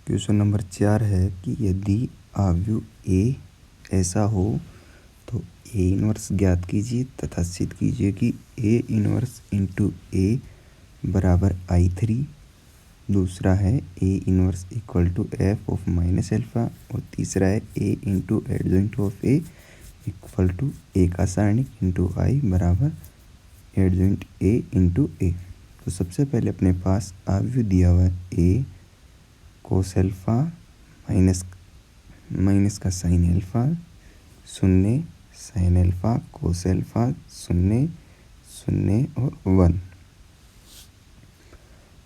Question number 4 है कि यदि अवयव ए ऐसा हो तो ए इनवर्स ज्ञात कीजिए तथा सिद्ध कीजिए कि ए इनवर्स इंटू ए बराबर I3। दूसरा है A inverse equal to F of minus alpha और तीसरा है A into adjoint of A equal to A का सारणिक इंटू आई बराबर एडजॉइंट ए इंटू ए। तो सबसे पहले अपने पास अवयव दिया हुआ है ए कोस एल्फा माइनस का साइन एल्फा शून्य साइन एल्फा कोस एल्फा शून्य शून्य और 1।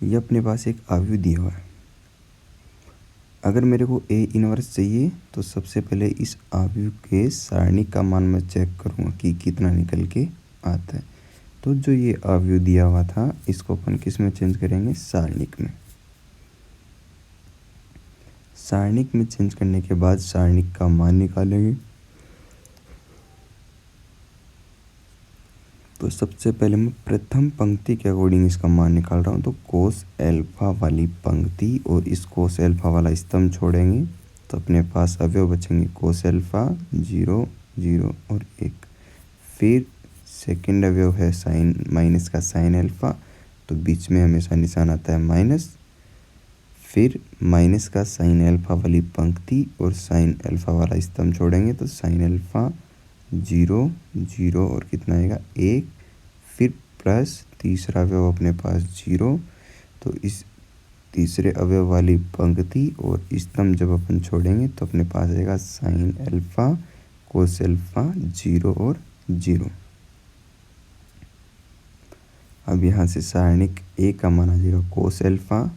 ये अपने पास एक अवयव दिया हुआ है। अगर मेरे को ए इनवर्स चाहिए तो सबसे पहले इस अवयव के सारणिक का मान मैं चेक करूँगा कि कितना निकल के आता है। तो जो ये अवयव दिया हुआ था इसको अपन किस में चेंज करेंगे, सारणिक में। सारणिक में चेंज करने के बाद सारणिक का मान निकालेंगे। तो सबसे पहले मैं प्रथम पंक्ति के अकॉर्डिंग इसका मान निकाल रहा हूँ। तो कोस एल्फा वाली पंक्ति और इस कोस एल्फा वाला स्तंभ छोड़ेंगे तो अपने पास अवयव बचेंगे कोस एल्फा 0 0 और 1। फिर सेकंड अवयव है साइन माइनस का साइन एल्फा, तो बीच में हमेशा निशान आता है माइनस। फिर माइनस का साइन एल्फा वाली पंक्ति और साइन एल्फा वाला स्तंभ छोड़ेंगे तो साइन एल्फा 0 0 और कितना आएगा 1। फिर प्लस तीसरा अवयव अपने पास 0, तो इस तीसरे अवयव वाली पंक्ति और स्तंभ जब अपन छोड़ेंगे तो अपने पास आएगा साइन एल्फा कोस एल्फा 0 और 0। अब यहाँ से सारणिक ए का मान आ जाएगा कोस एल्फा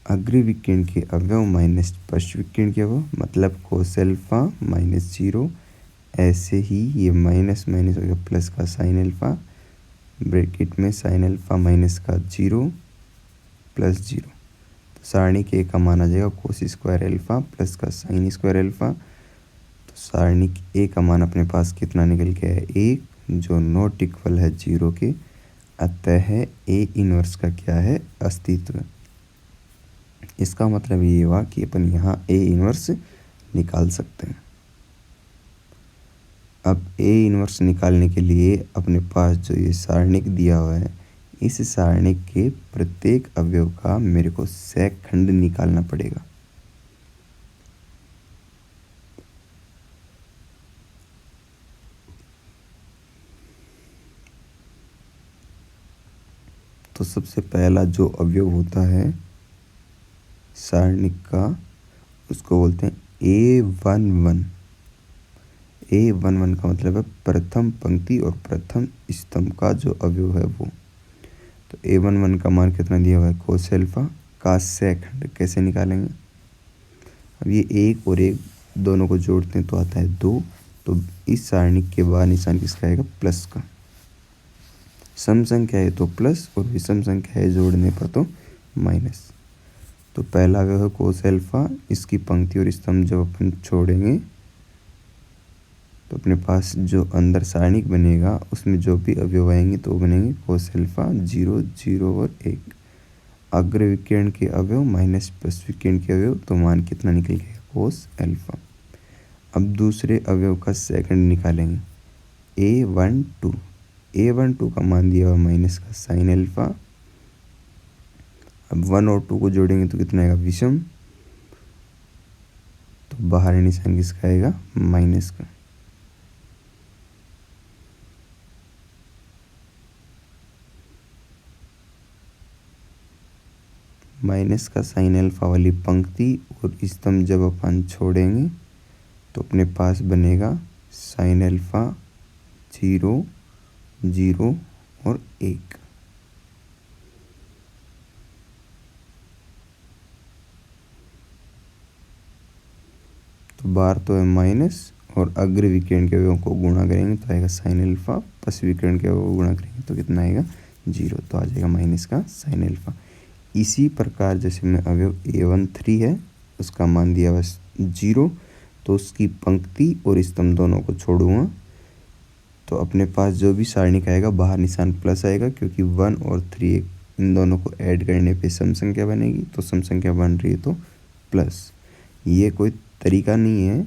अग्र विकर्ण के अवयव माइनस पश्च विकर्ण के अवयव, मतलब कोस एल्फा माइनस 0। ऐसे ही ये माइनस माइनस हो गया प्लस का साइन एल्फा, ब्रैकेट में साइन एल्फा माइनस का 0 प्लस 0। तो सारणिक ए का मान आ जाएगा कोस स्क्वायर एल्फा प्लस का साइन स्क्वायर एल्फा। तो सारणिक ए का मान अपने पास कितना निकल के है 1, जो नॉट इक्वल है 0 के। अतः ए इनवर्स का क्या है, अस्तित्व। इसका मतलब ये हुआ कि अपन यहाँ ए इनवर्स निकाल सकते हैं। अब ए इनवर्स निकालने के लिए अपने पास जो ये सारणिक दिया हुआ है, इस सारणिक के प्रत्येक अवयव का मेरे को सेकखंड निकालना पड़ेगा। तो सबसे पहला जो अवयव होता है सारणिक का उसको बोलते हैं A11। A11 का मतलब है प्रथम पंक्ति और प्रथम स्तंभ का जो अवयव है वो। तो A11 का मान कितना दिया हुआ है, कोस एल्फा का सेकंड। कैसे निकालेंगे, अब ये 1 और 1 दोनों को जोड़ते हैं तो आता है 2। तो इस सारणिक के बाद निशान किसका आएगा, प्लस का। सम संख्या है तो प्लस और विषम संख्या है जोड़ने पर तो माइनस। तो पहला अवयव है कोस एल्फा, इसकी पंक्ति और स्तंभ जब अपन छोड़ेंगे तो अपने पास जो अंदर सारणिक बनेगा उसमें जो भी अवयव आएंगे तो वो बनेंगे कोस एल्फा 0 0 और 1। अग्र विकर्ण के अवयव माइनस पश्च विकर्ण के अवयव, तो मान कितना निकल गया, कोस एल्फा। अब दूसरे अवयव का सेकंड निकालेंगे A12। A12 का मान दिया हुआ माइनस का साइन एल्फा। अब 1 और 2 को जोड़ेंगे तो कितना आएगा, विषम। तो बाहरी निशान किसका आएगा, माइनस का। माइनस का साइन एल्फा वाली पंक्ति और स्तंभ जब अपन छोड़ेंगे तो अपने पास बनेगा साइन एल्फा 0 0 और 1। तो बाहर तो है माइनस और अग्र विकर्ण के अवयवों को गुणा करेंगे तो आएगा साइन एल्फा, पश्च विकर्ण के अवयव को गुणा करेंगे तो कितना आएगा 0, तो आ जाएगा माइनस का साइन एल्फा। इसी प्रकार जैसे में अवयव A13 है, उसका मान दिया हुआ 0, तो उसकी पंक्ति और स्तंभ दोनों को छोड़ूंगा तो अपने पास जो भी सारणिक आएगा बाहर निशान प्लस आएगा, क्योंकि 1 और 3 इन दोनों को ऐड करने पे सम संख्या बनेगी। तो सम संख्या बन रही है तो प्लस। ये कोई तरीका नहीं है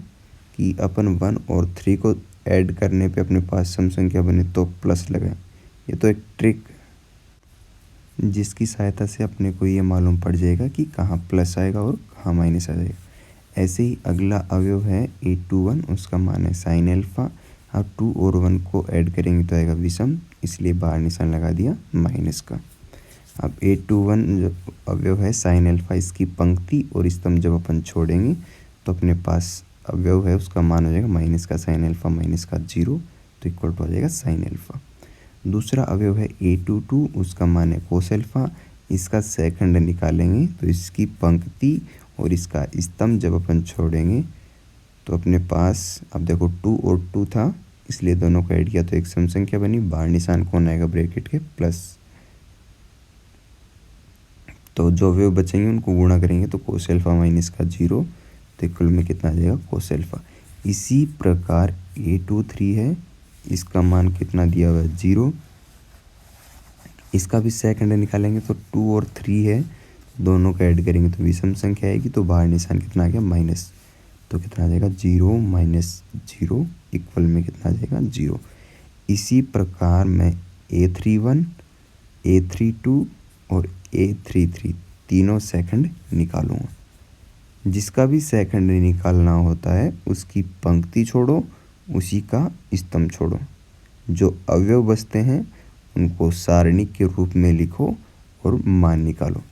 कि अपन 1 और 3 को ऐड करने पे अपने पास सम संख्या बने तो प्लस लगाएं। ये तो एक ट्रिक जिसकी सहायता से अपने को ये मालूम पड़ जाएगा कि कहाँ प्लस आएगा और कहाँ माइनस आ जाएगा। ऐसे ही अगला अवयव है 821, उसका मान है साइन एल्फा। अब 2 और 1 को ऐड करेंगे तो आएगा विषम, इसलिए बाहर निशान लगा दिया माइनस का। अब 821 जो अवयव है साइन एल्फा, इसकी पंक्ति और स्तंभ जब अपन छोड़ेंगे तो अपने पास अवयव है उसका मान हो जाएगा माइनस का साइन एल्फा माइनस का 0, तो इक्वल टू हो जाएगा साइन एल्फा। दूसरा अवयव है 822, उसका मान है कोस एल्फा। इसका सेकंड निकालेंगे तो इसकी पंक्ति और इसका स्तंभ जब अपन छोड़ेंगे तो अपने पास, अब देखो 2 और 2 था इसलिए दोनों को ऐड किया तो एक सम संख्या बनी, बाहर निशान कौन आएगा ब्रैकेट के प्लस। तो जो अवयव बचेंगे उनको गुणा करेंगे तो कोस एल्फा माइनस का 0, तो इक्वल में कितना आ जाएगा कोस एल्फा। इसी प्रकार 823 है, इसका मान कितना दिया हुआ है 0। इसका भी सेकंड निकालेंगे तो 2 और 3 है, दोनों का ऐड करेंगे तो विषम संख्या आएगी, तो बाहर निशान कितना आ गया माइनस, तो कितना आ जाएगा 0 माइनस 0 इक्वल में कितना आ जाएगा 0। इसी प्रकार मैं A31, A32 और A33 तीनों सेकंड निकालूंगा। जिसका भी सेकंड निकालना होता है उसकी पंक्ति छोड़ो, उसी का स्तंभ छोड़ो। जो अवयव बचते हैं उनको सारणिक के रूप में लिखो और मान निकालो।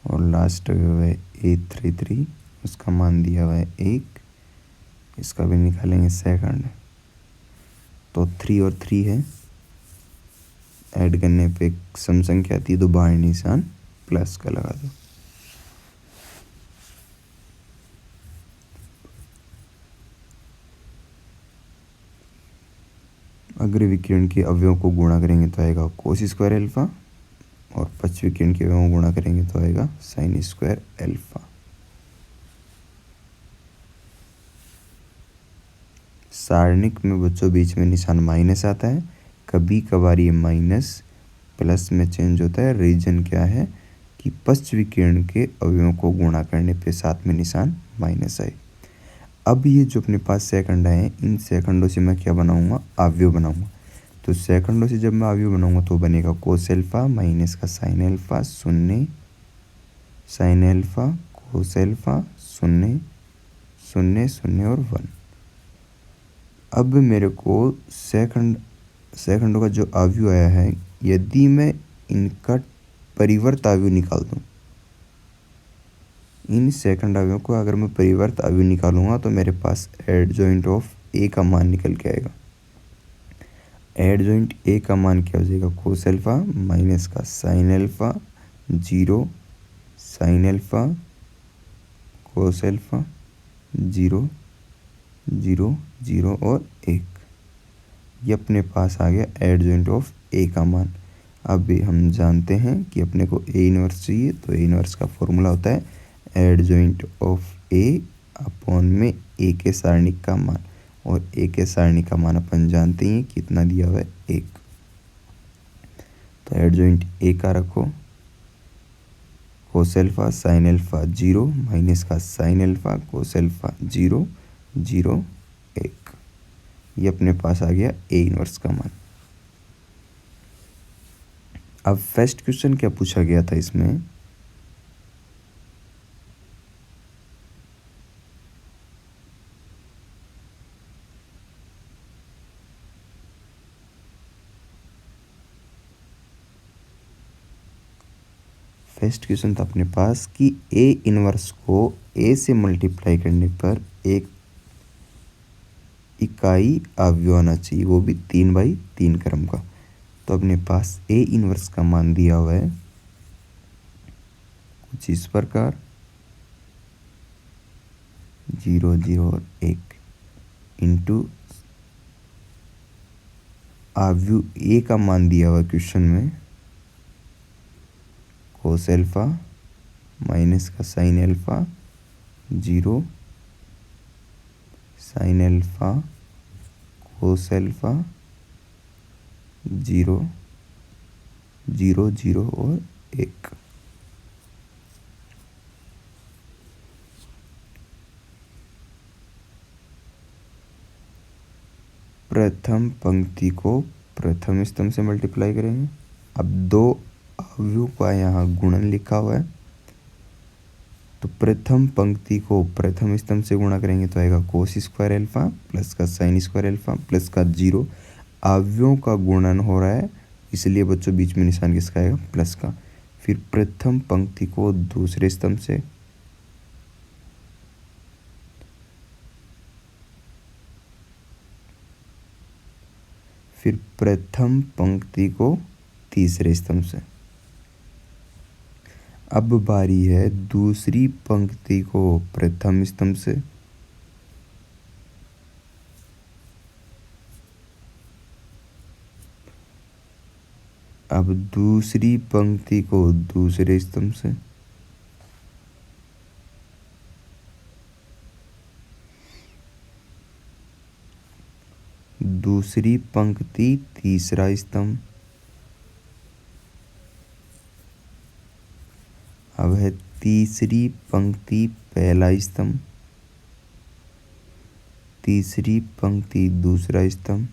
और लास्ट अवयव है A33, उसका मान दिया हुआ है 1, इसका भी निकालेंगे सेकंड, तो 3 और 3 है, ऐड करने पे सम संख्या आती है तो बाहर निशान प्लस का लगा दो। अग्र विकिरण के अवयवों को गुणा करेंगे तो आएगा कोस स्क्वायर एल्फा, और पश्च विकिरण के अवयवों को गुणा करेंगे तो आएगा साइन स्क्वायर एल्फा। सारणिक में बच्चों बीच में निशान माइनस आता है, कभी कभार ये माइनस प्लस में चेंज होता है। रीजन क्या है कि पश्च विकिरण के अवयवों को गुणा करने पे साथ में निशान माइनस आए। अब ये जो अपने पास सेकंड आए हैं, इन सेकंडों से मैं क्या बनाऊंगा, अवयव बनाऊंगा। तो सेकंडों से जब मैं अवयव बनाऊंगा तो बनेगा कोस एल्फा माइनस का साइन एल्फा 0, साइन एल्फा कोस एल्फा 0 0 0 और 1। अब मेरे को सेकंडों का जो अवयव आया है, यदि मैं इनका परिवर्त अवयव निकाल दूं, इन सेकंड अवयव को अगर मैं परिवर्त अवयव निकालूंगा तो मेरे पास एडजॉइंट ऑफ ए का मान निकल के आएगा। एडजॉइंट ए का मान क्या हो जाएगा, कोस एल्फा माइनस का साइन एल्फा 0, साइन एल्फा कोस एल्फा 0 0 0 और 1। ये अपने पास आ गया एडजॉइंट ऑफ ए का मान। अब हम जानते हैं कि अपने को ए इनवर्स चाहिए, तो ए इनवर्स का फॉर्मूला होता है एडजॉइंट ऑफ ए अपॉन में ए के सारणिक का मान, और ए के सारणिक का मान अपन जानते हैं कितना दिया हुआ है 1। तो एडजॉइंट ए का रखो, कोस एल्फा साइन एल्फा 0 माइनस का साइन एल्फा कोस एल्फा 0 0 1। ये अपने पास आ गया ए इनवर्स का मान। अब फर्स्ट क्वेश्चन क्या पूछा गया था इसमें, फर्स्ट क्वेश्चन था अपने पास कि ए इनवर्स को ए से मल्टीप्लाई करने पर एक इकाई अवयव आना चाहिए, वो भी 3/3 क्रम का। तो अपने पास ए इनवर्स का मान दिया हुआ है कुछ इस प्रकार 0 0 और 1। इंटू अवयव ए का मान दिया हुआ क्वेश्चन में कोस एल्फा माइनस का साइन एल्फा 0 साइन एल्फा कोस एल्फा 0 0 0 और 1। प्रथम पंक्ति को प्रथम स्तंभ से मल्टीप्लाई करेंगे। अब दो अवयवों का यहाँ गुणन लिखा हुआ है, तो प्रथम पंक्ति को प्रथम स्तंभ से गुणा करेंगे तो आएगा कोस स्क्वायर एल्फा प्लस का साइन स्क्वायर एल्फा प्लस का 0। अवयवों का गुणन हो रहा है, इसलिए बच्चों बीच में निशान किसका आएगा, प्लस का। फिर प्रथम पंक्ति को दूसरे स्तंभ से, फिर प्रथम पंक्ति को तीसरे स्तंभ से। अब बारी है दूसरी पंक्ति को प्रथम स्तंभ से, अब दूसरी पंक्ति को दूसरे स्तंभ से, दूसरी पंक्ति तीसरा स्तंभ, अब है तीसरी पंक्ति पहला स्तंभ, तीसरी पंक्ति दूसरा स्तंभ,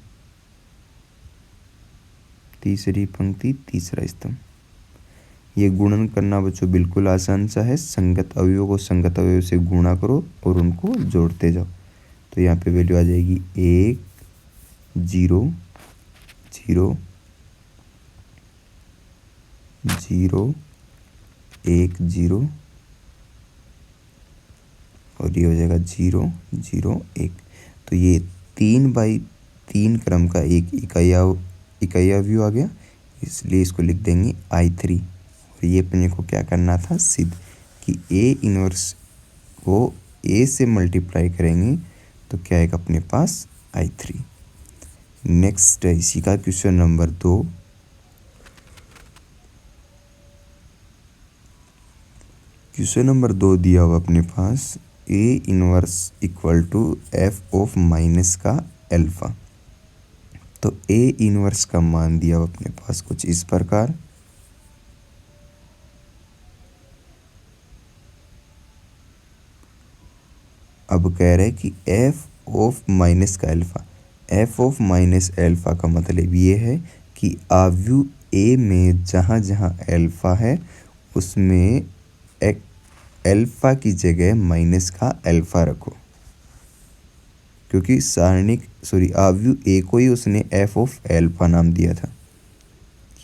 तीसरी पंक्ति तीसरा स्तंभ। ये गुणन करना बच्चों बिल्कुल आसान सा है। संगत अवयवों को संगत अवयव से गुणा करो और उनको जोड़ते जाओ। तो यहाँ पे वैल्यू आ जाएगी 1 0 0 0 1 0 और ये हो जाएगा 0 0 1। तो ये 3/3 क्रम का एक इकाई अवयव आ गया, इसलिए इसको लिख देंगे I3। और ये अपने को क्या करना था, सिद्ध कि A इनवर्स को A से मल्टीप्लाई करेंगे तो क्या आएगा अपने पास I3। नेक्स्ट है इसी का क्वेश्चन नंबर 2। क्वेश्चन नंबर 2 दिया हुआ अपने पास A inverse equal to F of minus का एल्फा। तो A इनवर्स का मान दिया हुआ अपने पास कुछ इस प्रकार, अब कह रहे हैं कि F ऑफ माइनस का alpha. F of minus alpha का मतलब ये है कि अवयव A में जहाँ जहाँ एल्फा है उसमें एक एल्फा की जगह माइनस का एल्फा रखो, क्योंकि अवयव A को ही उसने F ऑफ एल्फा नाम दिया था।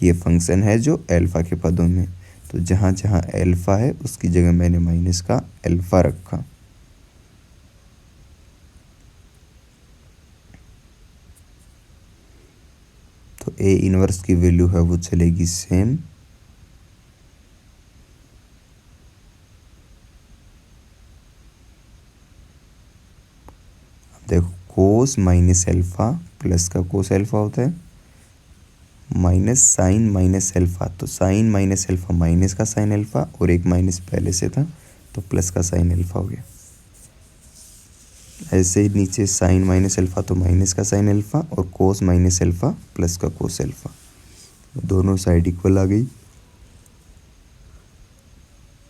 ये फंक्शन है जो एल्फा के पदों में, तो जहाँ जहाँ एल्फा है उसकी जगह मैंने माइनस का एल्फा रखा। तो A इनवर्स की वैल्यू है वो चलेगी सेम, देखो कोस माइनस एल्फा प्लस का कोस एल्फा होता है, माइनस साइन माइनस एल्फा, तो साइन माइनस एल्फा माइनस का साइन एल्फा और एक माइनस पहले से था तो प्लस का साइन एल्फा हो गया। ऐसे ही नीचे साइन माइनस एल्फा तो माइनस का साइन एल्फा और कोस माइनस एल्फा प्लस का कोस एल्फा, दोनों साइड इक्वल आ गई।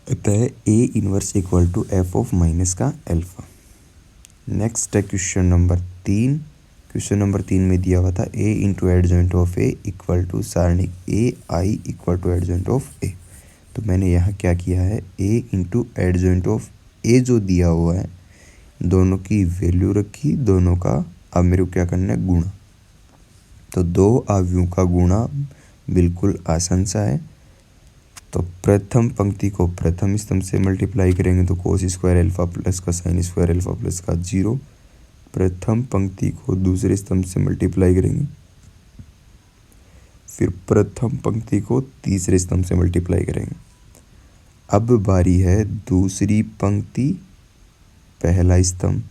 अतः A inverse equal to F of minus का एल्फा। नेक्स्ट है क्वेश्चन नंबर 3। क्वेश्चन नंबर 3 में दिया हुआ था A into adjoint of A equal to सारणिक AI equal to adjoint of A। तो मैंने यहाँ क्या किया है, A into adjoint of A जो दिया हुआ है दोनों की वैल्यू रखी, दोनों का अब मेरे को क्या करना है, गुणा। तो दो अवयवों का गुणा बिल्कुल आसान सा है। तो प्रथम पंक्ति को प्रथम स्तंभ से मल्टीप्लाई करेंगे तो कोस स्क्वायर एल्फा प्लस का साइन स्क्वायर एल्फा प्लस का 0। प्रथम पंक्ति को दूसरे स्तंभ से मल्टीप्लाई करेंगे, फिर प्रथम पंक्ति को तीसरे स्तंभ से मल्टीप्लाई करेंगे। अब बारी है दूसरी पंक्ति पहला स्तंभ,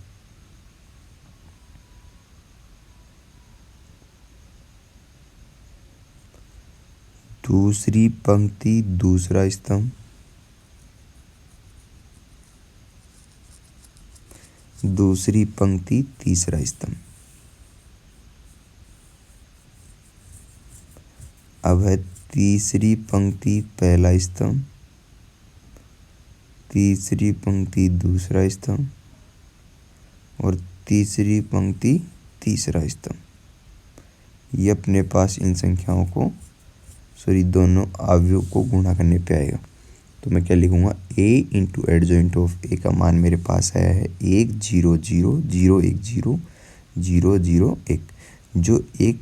दूसरी पंक्ति दूसरा स्तंभ, दूसरी पंक्ति तीसरा स्तंभ। अब है तीसरी पंक्ति पहला स्तंभ, तीसरी पंक्ति दूसरा स्तंभ और तीसरी पंक्ति तीसरा स्तंभ। ये अपने पास इन संख्याओं को दोनों अवयव को गुणा करने पे आएगा। तो मैं क्या लिखूंगा, a into adjoint of a का मान मेरे पास आया है 1 0 0 0 1 0 0 0 1। जो एक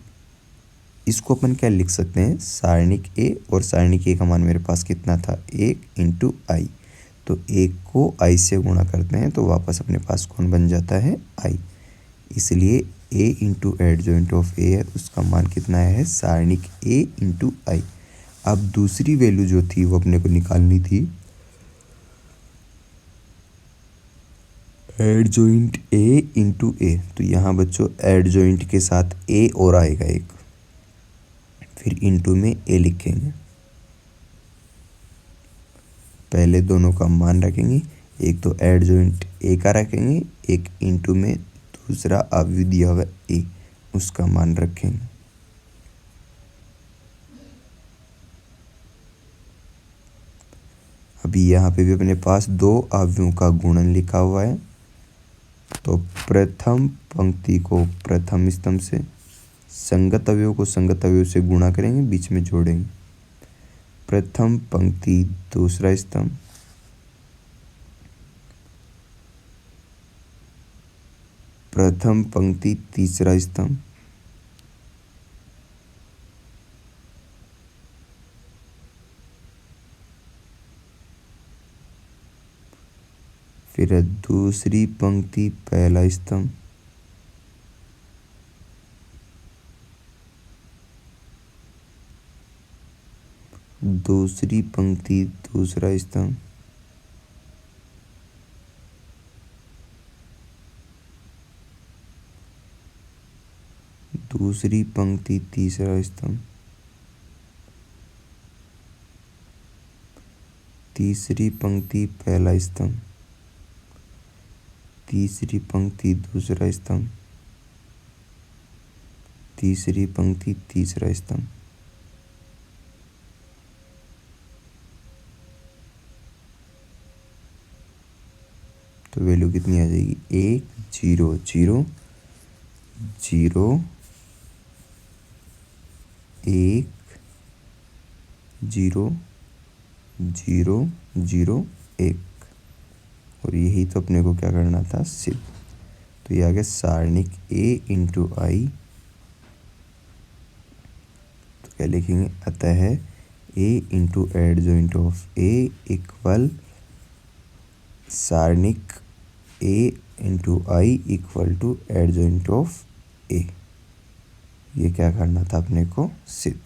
इसको अपन क्या लिख सकते हैं, सारणिक a, और सारणिक a का मान मेरे पास कितना था 1 इंटू आई। तो 1 को i से गुणा करते हैं तो वापस अपने पास कौन बन जाता है, i। इसलिए a into adjoint of a है, उसका मान कितना है सारणिक a इंटू आई। अब दूसरी वैल्यू जो थी वो अपने को निकालनी थी एडजॉइंट a इंटू ए। तो यहाँ बच्चों एडजॉइंट के साथ a और आएगा एक, फिर इंटू में a लिखेंगे। पहले दोनों का मान रखेंगे, एक तो एडजॉइंट a का रखेंगे, एक इंटू में दूसरा अवयव दिया हुआ a, उसका मान रखेंगे। अभी यहाँ पे भी अपने पास दो अवयवों का गुणन लिखा हुआ है। तो प्रथम पंक्ति को प्रथम स्तंभ से, संगत अवयव को संगत अवयव से गुणा करेंगे, बीच में जोड़ेंगे। प्रथम पंक्ति दूसरा स्तंभ, प्रथम पंक्ति तीसरा स्तंभ, फिर दूसरी पंक्ति पहला स्तंभ, दूसरी पंक्ति दूसरा स्तंभ, दूसरी पंक्ति तीसरा स्तंभ, तीसरी पंक्ति पहला स्तंभ, तीसरी पंक्ति दूसरा स्तंभ, तीसरी पंक्ति तीसरा स्तंभ। तो वैल्यू कितनी आ जाएगी, 1 0 0 0 1 0 0 0 1। और यही तो अपने को क्या करना था, सिद्ध। तो ये आ गया सारणिक a इंटू आई। तो क्या लिखेंगे, अतः a into adjoint of a equal सारणिक a into I equal to adjoint of a। ये क्या करना था अपने को, सिद्ध।